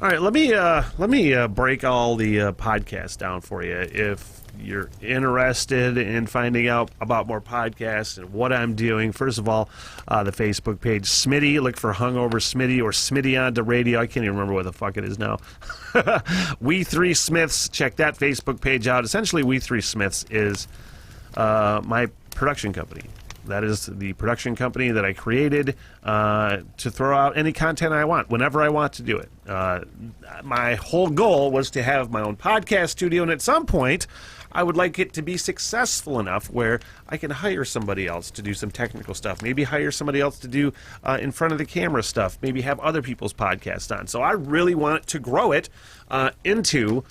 All right, let me break all the podcasts down for you. If you're interested in finding out about more podcasts and what I'm doing, first of all, the Facebook page, Smitty, look for Hungover Smitty or Smitty on the radio. I can't even remember what the fuck it is now. We Three Smiths, check that Facebook page out. Essentially, We Three Smiths is my production company. That is the production company that I created to throw out any content I want, whenever I want to do it. My whole goal was to have my own podcast studio, and at some point, I would like it to be successful enough where I can hire somebody else to do some technical stuff, maybe hire somebody else to do in front of the camera stuff, maybe have other people's podcasts on. So I really want to grow it into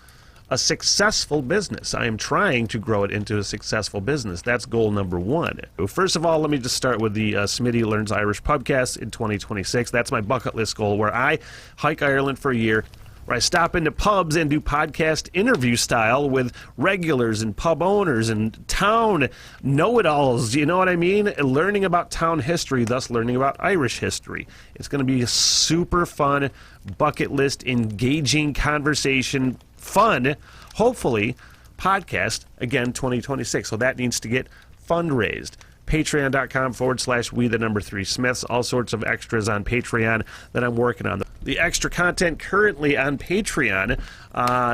a successful business. I am trying to grow it into a successful business. That's goal number one. First of all, let me just start with the Smitty Learns Irish podcast in 2026. That's my bucket list goal, where I hike Ireland for a year, where I stop into pubs and do podcast interview style with regulars and pub owners and town know-it-alls, you know what I mean? Learning about town history, thus learning about Irish history. It's going to be a super fun, bucket list, engaging conversation, fun, hopefully, podcast, again, 2026. So that needs to get fundraised. Patreon.com/we3smiths. All sorts of extras on Patreon that I'm working on. The extra content currently on Patreon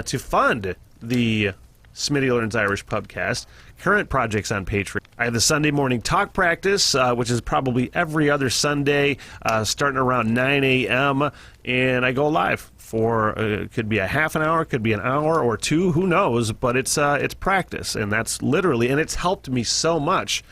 to fund the Smitty Learns Irish podcast. Current projects on Patreon. I have the Sunday morning talk practice, which is probably every other Sunday, starting around 9 a.m., and I go live for could be a half an hour, could be an hour or two, who knows, but it's practice, and that's literally, and it's helped me so much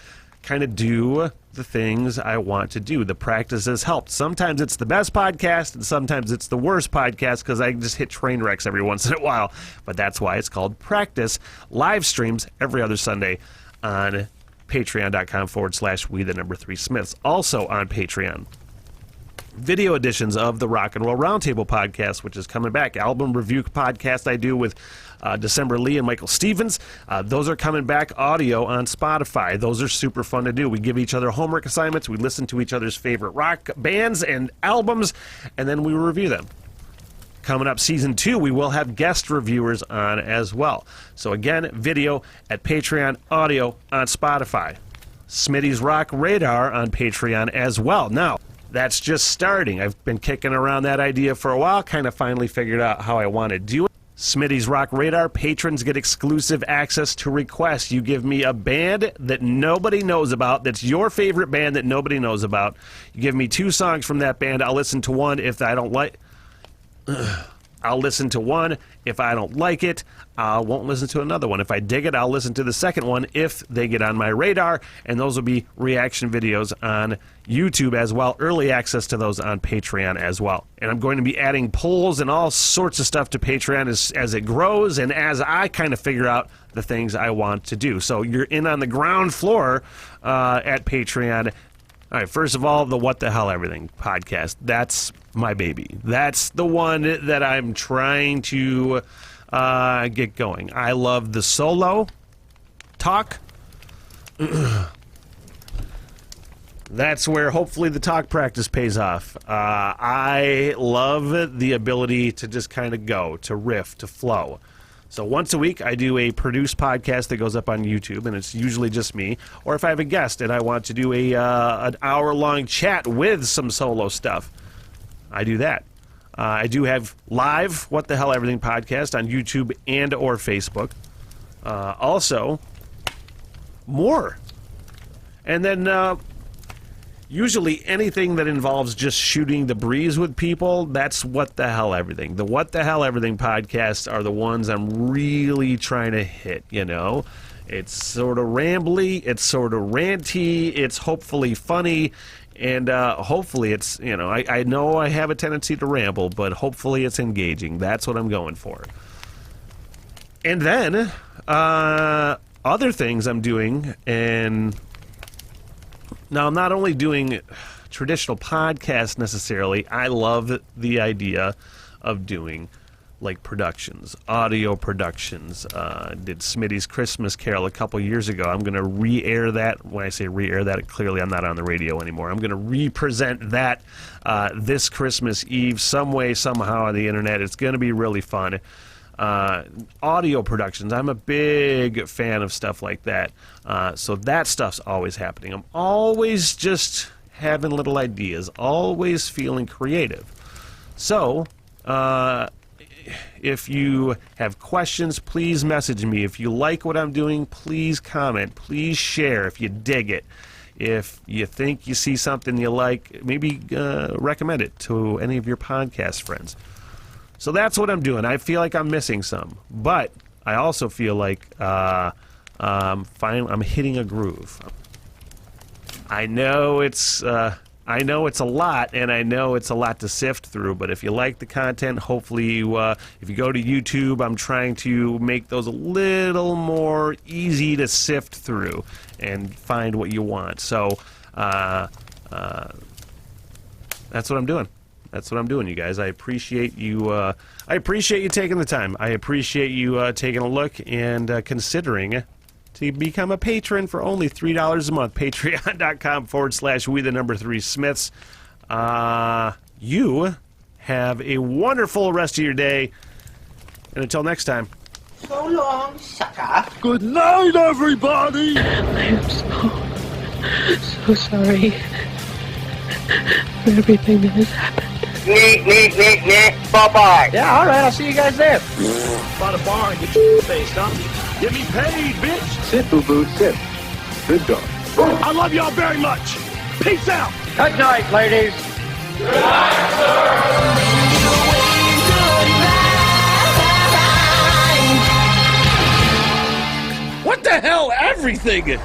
kind of do the things I want to do. The practice has helped. Sometimes it's the best podcast, and sometimes it's the worst podcast because I just hit train wrecks every once in a while. But that's why it's called practice. Live streams every other Sunday on patreon.com/we3smiths. Also on Patreon, video editions of the Rock and Roll Roundtable podcast, which is coming back. Album review podcast I do with December Lee and Michael Stevens. Those are coming back audio on Spotify. Those are super fun to do. We give each other homework assignments. We listen to each other's favorite rock bands and albums, and then we review them. Coming up season 2, we will have guest reviewers on as well. So again, video at Patreon, audio on Spotify. Smitty's Rock Radar on Patreon as well. Now, that's just starting. I've been kicking around that idea for a while, kind of finally figured out how I want to do it. Smitty's Rock Radar, patrons get exclusive access to requests. You give me a band that nobody knows about, that's your favorite band that nobody knows about. You give me 2 songs from that band. I'll listen to one. If I don't like... I'll listen to one. If I don't like it, I won't listen to another one. If I dig it, I'll listen to the second one if they get on my radar, and those will be reaction videos on YouTube as well. Early access to those on Patreon as well. And I'm going to be adding polls and all sorts of stuff to Patreon as it grows and as I kind of figure out the things I want to do. So you're in on the ground floor at Patreon. All right, first of all, the What the Hell Everything podcast. That's my baby. That's the one that I'm trying to get going. I love the solo talk. That's where hopefully the talk practice pays off. I love the ability to just kind of go, to riff, to flow. So once a week, I do a produced podcast that goes up on YouTube, and it's usually just me. Or if I have a guest and I want to do an hour-long chat with some solo stuff, I do that. I do have live What the Hell Everything podcast on YouTube and or Facebook. Also, more. And then usually anything that involves just shooting the breeze with people, that's What the Hell Everything. The What the Hell Everything podcasts are the ones I'm really trying to hit, you know. It's sort of rambly, it's sort of ranty, it's hopefully funny, and hopefully it's, you know, I know I have a tendency to ramble, but hopefully it's engaging. That's what I'm going for. And then, other things I'm doing, and now I'm not only doing traditional podcasts necessarily, I love the idea of doing like productions, audio productions. Did Smitty's Christmas Carol a couple years ago. I'm going to re-air that. When I say re-air that, clearly I'm not on the radio anymore. I'm going to re-present that this Christmas Eve some way, somehow on the internet. It's going to be really fun. Audio productions. I'm a big fan of stuff like that. So that stuff's always happening. I'm always just having little ideas, always feeling creative. So, if you have questions, please message me. If you like what I'm doing, please comment. Please share if you dig it. If you think you see something you like, maybe recommend it to any of your podcast friends. So that's what I'm doing. I feel like I'm missing some, but I also feel like I'm hitting a groove. I know it's a lot, and I know it's a lot to sift through, but if you like the content, hopefully if you go to YouTube, I'm trying to make those a little more easy to sift through and find what you want. So that's what I'm doing. That's what I'm doing, you guys. I appreciate you. I appreciate you taking the time. I appreciate you taking a look and considering to become a patron for only $3 a month. Patreon.com/we3smiths. You have a wonderful rest of your day. And until next time. So long, sucker. Good night, everybody! I am so sorry for everything that has happened. Bye-bye. Yeah, alright, I'll see you guys there. By the bar and get your face, huh? Get me paid, bitch! Sit, boo-boo, sit. Good dog. I love y'all very much. Peace out! Good night, ladies. What the hell? Everything!